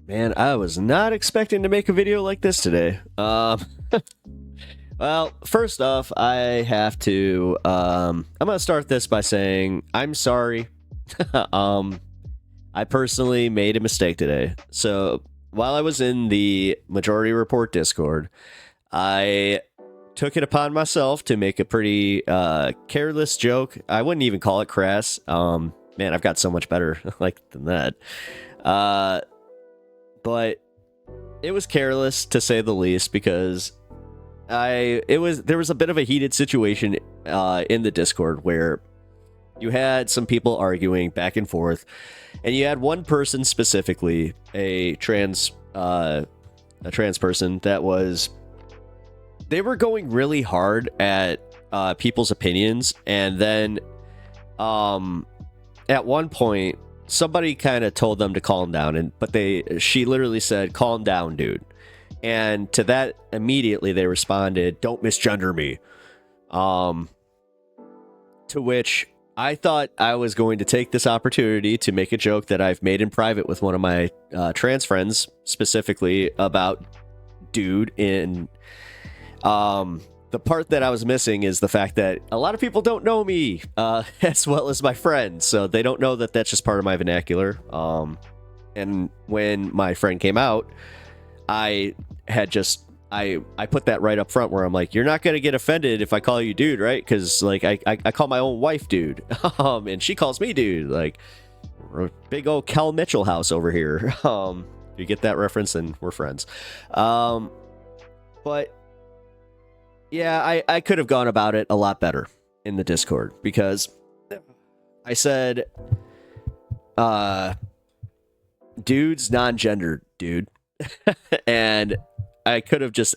Man, I was not expecting to make a video like this today. Well, first off, I have to, I'm gonna start this by saying I'm sorry. I personally made a mistake today. So, while I was in the Majority Report Discord, I took it upon myself to make a pretty careless joke. I wouldn't even call it crass. Man, I've got so much better than that. But it was careless to say the least because there was a bit of a heated situation in the Discord where you had some people arguing back and forth, and you had one person specifically, a trans person they were going really hard at people's opinions, and then at one point somebody kind of told them to calm down, but she literally said, "Calm down, dude." And to that immediately they responded, "Don't misgender me." To which I thought I was going to take this opportunity to make a joke that I've made in private with one of my trans friends, specifically about dude. In the part that I was missing is the fact that a lot of people don't know me as well as my friends, so they don't know that that's just part of my vernacular. And when my friend came out, I put that right up front where I'm like, you're not going to get offended if I call you dude, right? Because I call my own wife dude, and she calls me dude. Like, we're a big old Kel Mitchell house over here. If you get that reference, then we're friends. But yeah, I could have gone about it a lot better in the Discord, because I said, dude's non-gendered, dude. And I should have just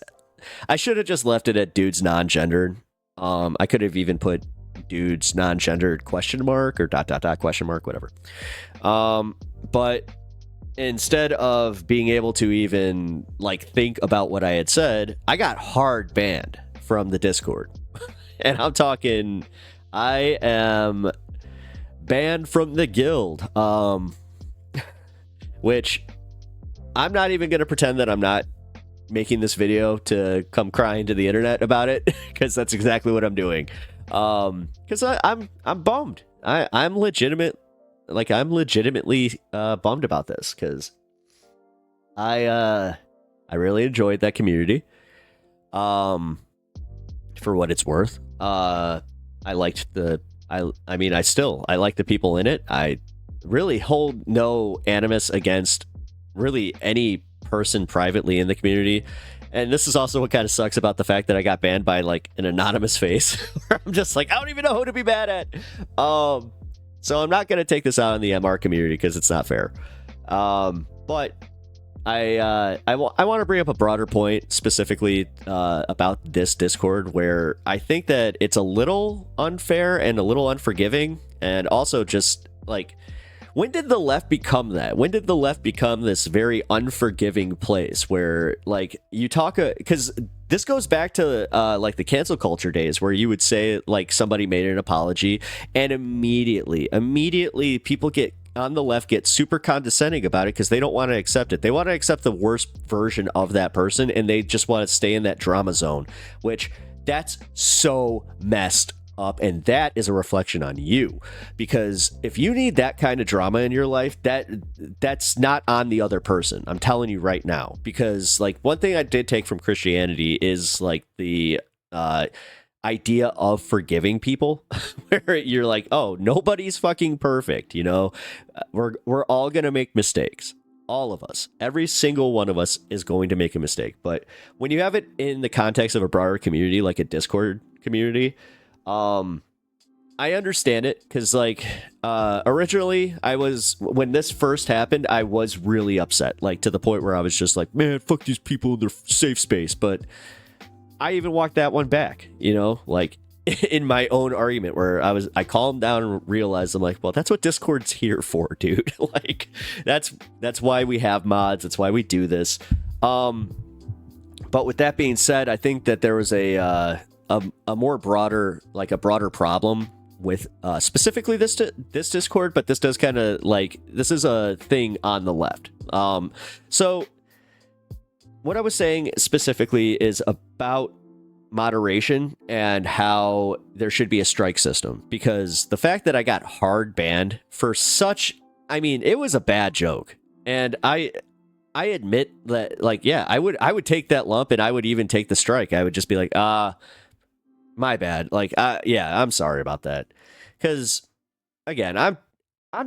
left it at dude's non-gendered. I could have even put dude's non-gendered ? Or ... whatever. But instead of being able to even think about what I had said, I got hard banned from the Discord. And I'm talking, I am banned from the guild. Which I'm not even going to pretend that I'm not making this video to come crying to the internet about it, because that's exactly what I'm doing. Because I'm bummed. I'm legitimately bummed about this, because I really enjoyed that community. For what it's worth, I liked I like the people in it. I really hold no animus against really any person privately in the community. And this is also what kind of sucks about the fact that I got banned by an anonymous face, where I'm just like, I don't even know who to be mad at. So I'm not going to take this out on the MR community, because it's not fair. But I want to bring up a broader point specifically about this Discord, where I think that it's a little unfair and a little unforgiving, and also just when did the left become that? When did the left become this very unforgiving place where you talk, because this goes back to the cancel culture days, where you would say somebody made an apology, and immediately people on the left get super condescending about it, because they don't want to accept it. They want to accept the worst version of that person, and they just want to stay in that drama zone, which that's so messed up, and that is a reflection on you. Because if you need that kind of drama in your life, that's not on the other person. I'm telling you right now. Because one thing I did take from Christianity is the idea of forgiving people, where you're like, oh, nobody's fucking perfect, we're all gonna make mistakes. All of us, every single one of us is going to make a mistake. But when you have it in the context of a broader community, like a Discord community, I understand it, because originally when this first happened, I was really upset, to the point where I was just like, man, fuck these people in their safe space. But I even walked that one back, in my own argument, where I calmed down and realized, I'm like, well, that's what Discord's here for, dude. That's why we have mods. That's why we do this. But with that being said, I think that there was a more broader, a broader problem with specifically this Discord, but this does kind of like, this is a thing on the left. So what I was saying specifically is about moderation and how there should be a strike system, because the fact that I got hard banned for such, I mean, it was a bad joke, and I admit that, like, yeah, I would take that lump, and I would even take the strike. I would just be like, my bad, like, yeah, I'm sorry about that, because again, I'm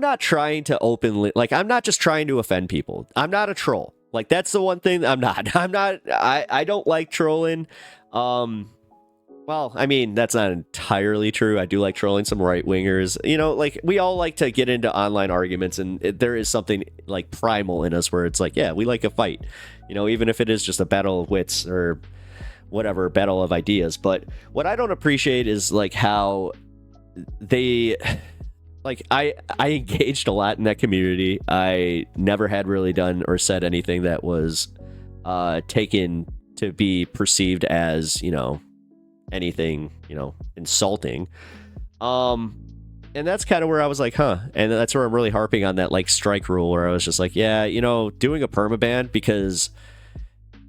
not trying to openly, like, I'm not just trying to offend people. I'm not a troll. Like, that's the one thing I'm not. I don't like trolling. Well, I mean, that's not entirely true. I do like trolling some right-wingers. You know, like, we all like to get into online arguments, and there is something, like, primal in us where it's like, yeah, we like a fight. You know, even if it is just a battle of wits or whatever, battle of ideas. But what I don't appreciate is, like, how they... Like, I engaged a lot in that community. I never had really done or said anything that was taken to be perceived as, you know, anything, you know, insulting. And that's kind of where I was like, huh. And that's where I'm really harping on that, like, strike rule, where I was just like, yeah, you know, doing a permaban, because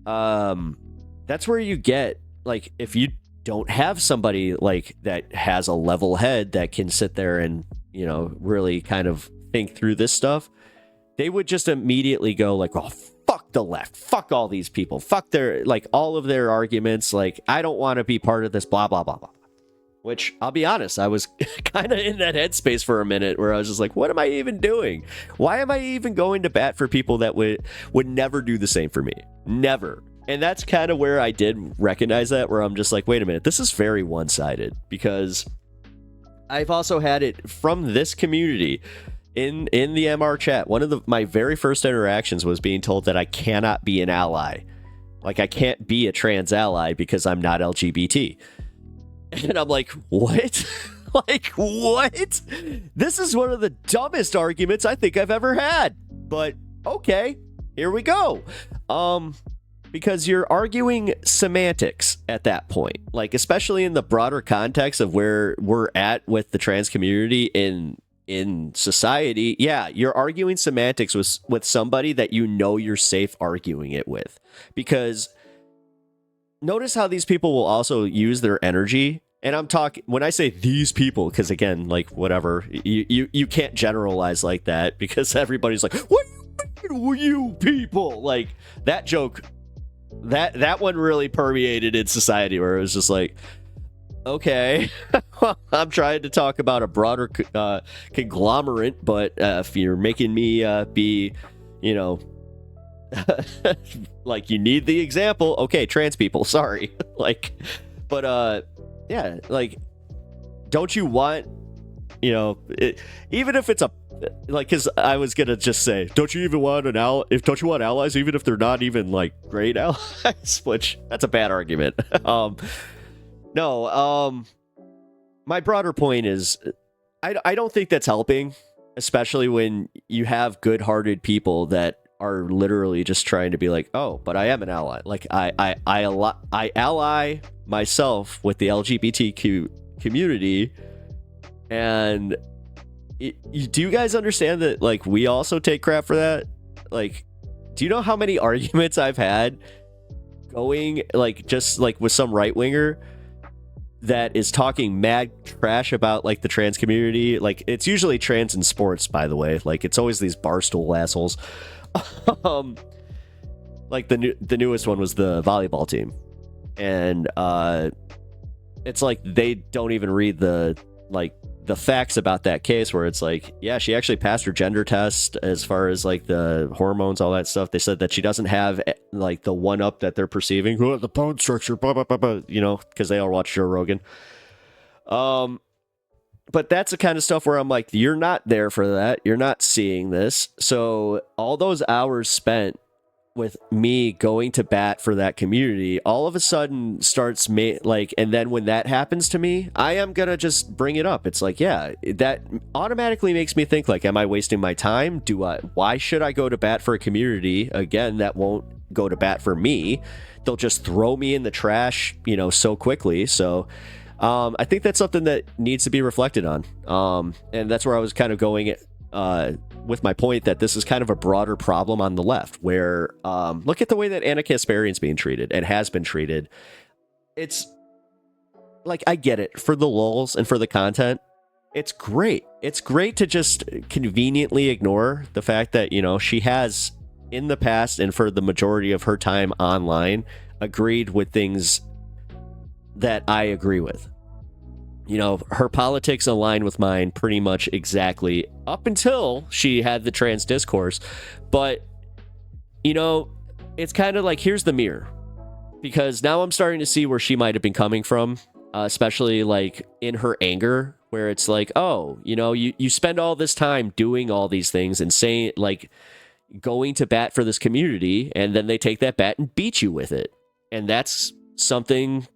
that's where you get, like, if you don't have somebody, like, that has a level head that can sit there and, you know, really kind of think through this stuff, they would just immediately go like, oh, fuck the left, fuck all these people, fuck their, like, all of their arguments, like, I don't want to be part of this, blah, blah, blah, blah. Which, I'll be honest, I was kind of in that headspace for a minute where I was just like, what am I even doing? Why am I even going to bat for people that would never do the same for me? Never. And that's kind of where I did recognize that, where I'm just like, wait a minute, this is very one-sided, because I've also had it from this community in the MR chat. One of my very first interactions was being told that I cannot be an ally. Like, I can't be a trans ally because I'm not LGBT. And I'm like, what? Like, what? This is one of the dumbest arguments I think I've ever had. But okay, here we go. Because you're arguing semantics at that point, like, especially in the broader context of where we're at with the trans community in society. Yeah, you're arguing semantics with somebody that you know you're safe arguing it with, because notice how these people will also use their energy. And I'm talking, when I say these people, because again, like, whatever, you can't generalize like that, because everybody's like, what do you mean, you people? Like, that joke, that one really permeated in society, where it was just like, okay, I'm trying to talk about a broader conglomerate, but if you're making me be, you know, like, you need the example, okay, trans people, sorry. Like, but yeah, like, don't you want, you know, even if it's a, like, because I was gonna just say, don't you even want don't you want allies even if they're not even, like, great allies? Which, that's a bad argument. No, my broader point is, I don't think that's helping, especially when you have good-hearted people that are literally just trying to be like, oh, but I am an ally. Like, I ally myself with the LGBTQ community, and do you guys understand that, like, we also take crap for that? Like, do you know how many arguments I've had going, like, just, like, with some right-winger that is talking mad trash about, like, the trans community? Like, it's usually trans in sports, by the way. Like, it's always these barstool assholes. Like, the newest one was the volleyball team, and it's like they don't even read the facts about that case, where it's like, yeah, she actually passed her gender test as far as, like, the hormones, all that stuff. They said that she doesn't have, like, the one up that they're perceiving, the bone structure, blah, blah, blah, blah, you know, because they all watch Joe Rogan. But that's the kind of stuff where I'm like, you're not there for that. You're not seeing this. So all those hours spent with me going to bat for that community all of a sudden starts like, and then when that happens to me, I am gonna just bring it up. It's like, yeah, that automatically makes me think, like, am I wasting my time? Why should I go to bat for a community again that won't go to bat for me? They'll just throw me in the trash, you know, so quickly. So I think that's something that needs to be reflected on. And that's where I was kind of going with my point that this is kind of a broader problem on the left, where look at the way that Anna Kasparian's being treated and has been treated. It's like, I get it for the lulz and for the content. It's great. It's great to just conveniently ignore the fact that, you know, she has in the past and for the majority of her time online agreed with things that I agree with. You know, her politics align with mine pretty much exactly up until she had the trans discourse. But, you know, it's kind of like, here's the mirror, because now I'm starting to see where she might have been coming from, especially like in her anger, where it's like, oh, you know, you spend all this time doing all these things and saying, like, going to bat for this community, and then they take that bat and beat you with it. And that's something,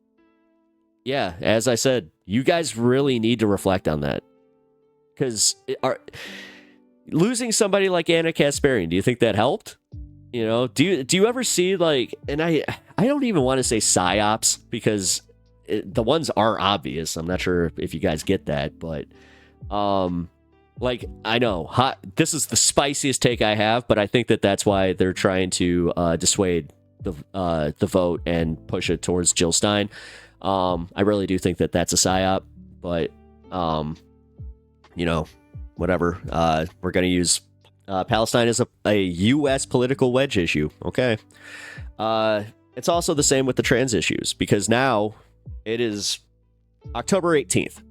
yeah, as I said, you guys really need to reflect on that. Because losing somebody like Anna Kasparian, do you think that helped? You know, do you ever see, like, and I don't even want to say psyops, because the ones are obvious. I'm not sure if you guys get that, but like, I know this is the spiciest take I have, but I think that that's why they're trying to dissuade the vote and push it towards Jill Stein. I really do think that that's a psyop, but you know, whatever. We're going to use Palestine as a U.S. political wedge issue. Okay. It's also the same with the trans issues, because now it is October 18th.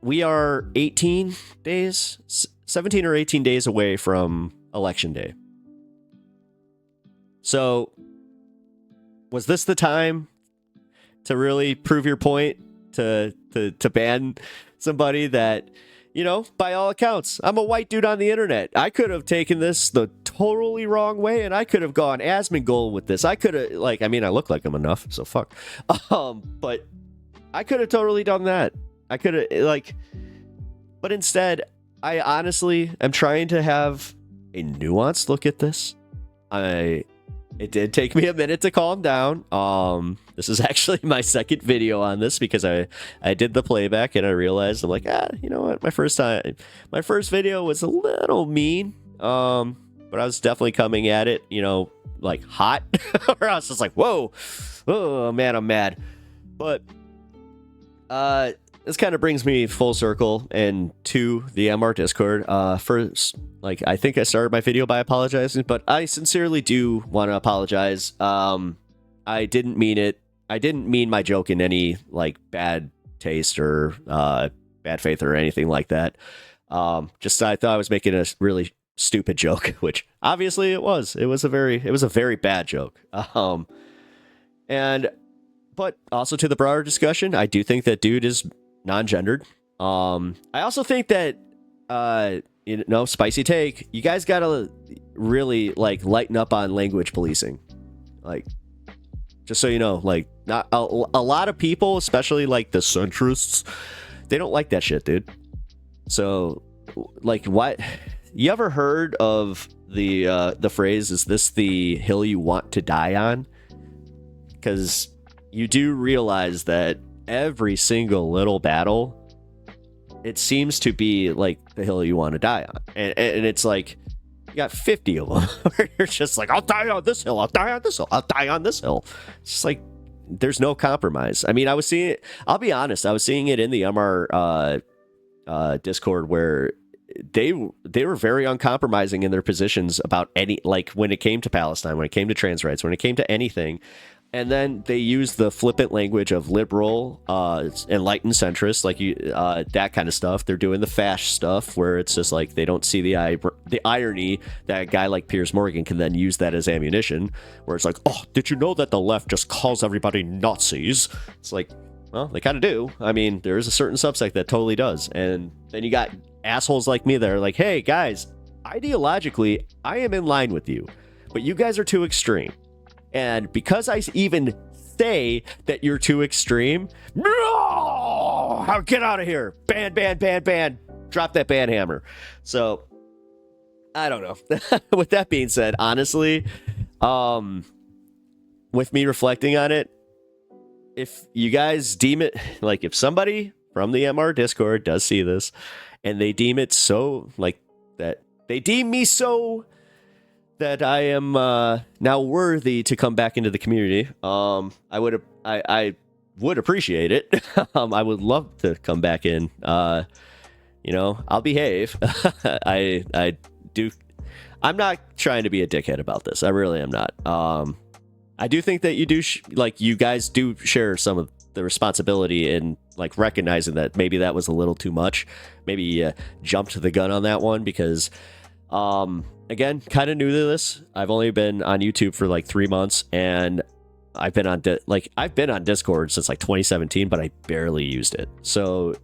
We are 18 days, 17 or 18 days away from Election Day. So, was this the time to really prove your point, to ban somebody that, you know, by all accounts, I'm a white dude on the internet. I could have taken this the totally wrong way, and I could have gone Asmongold with this. I could have, like, I mean, I look like him enough, so fuck. But I could have totally done that. I could have, like, but instead, I honestly am trying to have a nuanced look at this. It did take me a minute to calm down. This is actually my second video on this, because I did the playback and I realized, I'm like, you know what? My first video was a little mean. But I was definitely coming at it, you know, like hot. Or I was just like, whoa, oh man, I'm mad. But this kind of brings me full circle and to the MR Discord. First, like, I think I started my video by apologizing, but I sincerely do want to apologize. I didn't mean it. I didn't mean my joke in any, like, bad taste or bad faith or anything like that. Just I thought I was making a really stupid joke, which obviously it was. It was a very bad joke. But also to the broader discussion, I do think that dude is non-gendered. I also think that you know, spicy take, you guys gotta really, like, lighten up on language policing. Like, just so you know, like, not a lot of people, especially like the centrists, they don't like that shit, dude. So, like, what, you ever heard of the phrase, is this the hill you want to die on? Because you do realize that every single little battle, it seems to be like the hill you want to die on. And it's like, you got 50 of them where you're just like, I'll die on this hill, I'll die on this hill, I'll die on this hill. It's just like, there's no compromise. I mean, I was seeing it, I'll be honest, I was seeing it in the MR Discord, where they were very uncompromising in their positions about any, like, when it came to Palestine, when it came to trans rights, when it came to anything. And then they use the flippant language of liberal, enlightened centrist, like that kind of stuff. They're doing the fash stuff, where it's just like they don't see the irony that a guy like Piers Morgan can then use that as ammunition. Where it's like, oh, did you know that the left just calls everybody Nazis? It's like, well, they kind of do. I mean, there is a certain subsect that totally does. And then you got assholes like me that are like, hey, guys, ideologically, I am in line with you, but you guys are too extreme. And because I even say that you're too extreme, no, get out of here. Ban. Drop that ban hammer. So, I don't know. With that being said, honestly, with me reflecting on it, if you guys deem it like, if somebody from the MR Discord does see this and they deem it so like that, they deem me so that I am now worthy to come back into the community, I would appreciate it. I would love to come back in. I'll behave. I do. I'm not trying to be a dickhead about this. I really am not. I do think that you do you guys do share some of the responsibility in like recognizing that maybe that was a little too much. Maybe jumped the gun on that one because, again, kind of new to this. I've only been on YouTube for like 3 months, and I've been on Discord since like 2017, but I barely used it. So,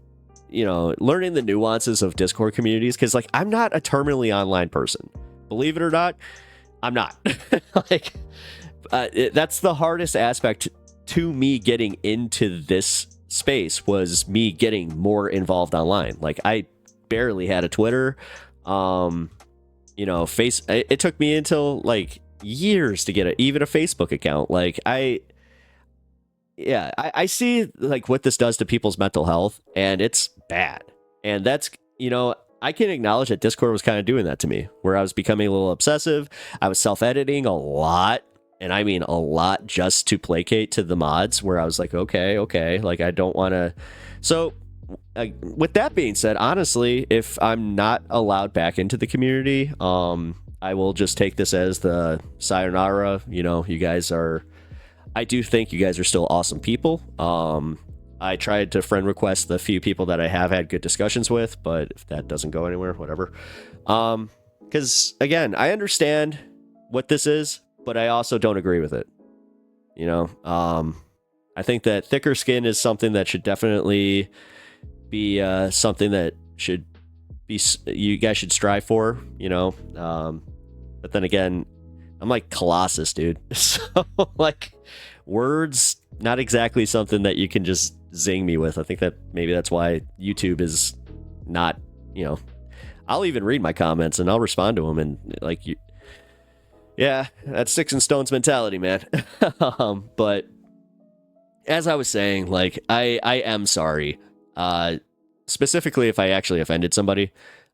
learning the nuances of Discord communities, because like I'm not a terminally online person. Believe it or not, I'm not. That's the hardest aspect to me getting into this space, was me getting more involved online. Like I barely had a Twitter. It took me until like years to get even a Facebook account. Like I see like what this does to people's mental health, and it's bad. And that's, I can acknowledge that Discord was kind of doing that to me, where I was becoming a little obsessive. I was self-editing a lot, and I mean a lot, just to placate to the mods, where I was like, okay, like I don't want to. So with that being said, honestly, if I'm not allowed back into the community, I will just take this as the sayonara. You guys are, I do think you guys are still awesome people. I tried to friend request the few people that I have had good discussions with, but if that doesn't go anywhere, whatever. Because again, I understand what this is, but I also don't agree with it. I think that thicker skin is something that should definitely be something that should be, you guys should strive for. But then again, I'm like Colossus, dude. So like words, not exactly something that you can just zing me with. I think that maybe that's why YouTube is not, I'll even read my comments and I'll respond to them, and like that's sticks and stones mentality, man. But as I was saying, like I am sorry, specifically if I actually offended somebody,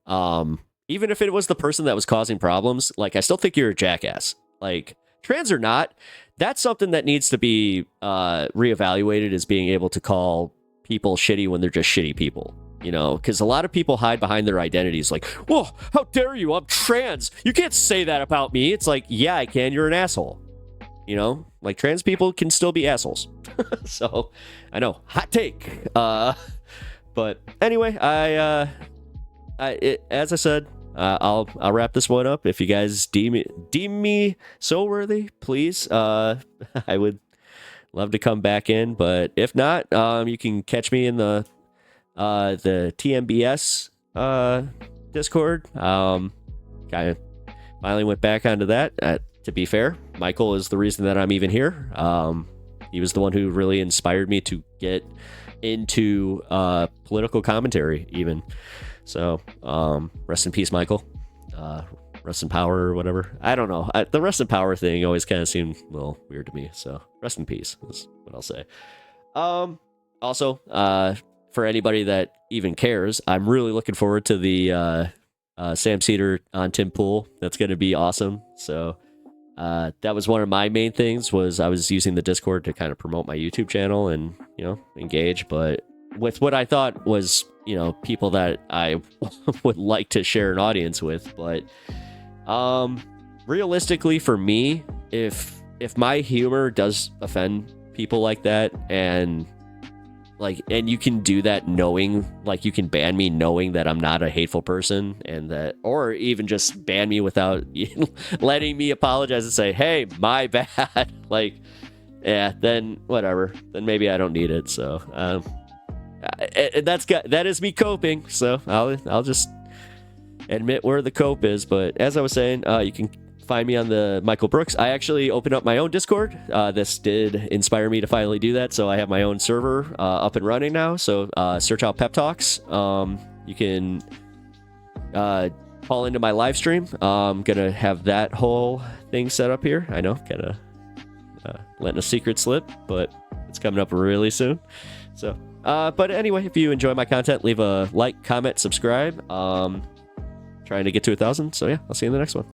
even if it was the person that was causing problems. Like I still think you're a jackass. Like trans or not, that's something that needs to be reevaluated, as being able to call people shitty when they're just shitty people. Because a lot of people hide behind their identities, like, whoa, how dare you, I'm trans, you can't say that about me. It's like, yeah, I can, you're an asshole. Like trans people can still be assholes. So I know, hot take. But anyway, as I said, I'll wrap this one up. If you guys deem me so worthy, please, I would love to come back in. But if not, you can catch me in the TMBS Discord. Kind of finally went back onto that. To be fair, Michael is the reason that I'm even here. He was the one who really inspired me to get into political commentary even. So rest in peace, Michael. Rest in power, or whatever. I don't know. The rest in power thing always kind of seemed a little weird to me. So rest in peace is what I'll say. Also, for anybody that even cares, I'm really looking forward to the Sam Cedar on Tim Pool. That's going to be awesome. So that was one of my main things, was I was using the Discord to kind of promote my YouTube channel and, engage. But with what I thought was, people that I would like to share an audience with. But realistically, for me, if my humor does offend people like that, and you can do that knowing, like, you can ban me knowing that I'm not a hateful person, and that, or even just ban me without letting me apologize and say, hey, my bad. Like, yeah, then whatever. Then maybe I don't need it. So, that is me coping. So I'll just admit where the cope is. But as I was saying, you can find me on the Michael Brooks. I actually opened up my own Discord. This did inspire me to finally do that. So I have my own server up and running now. So search out PepTalks. You can call into my live stream. I'm going to have that whole thing set up here. I know, kind of letting a secret slip, but It's coming up really soon. So, but anyway, if you enjoy my content, leave a like, comment, subscribe. Trying to get to 1,000. So yeah, I'll see you in the next one.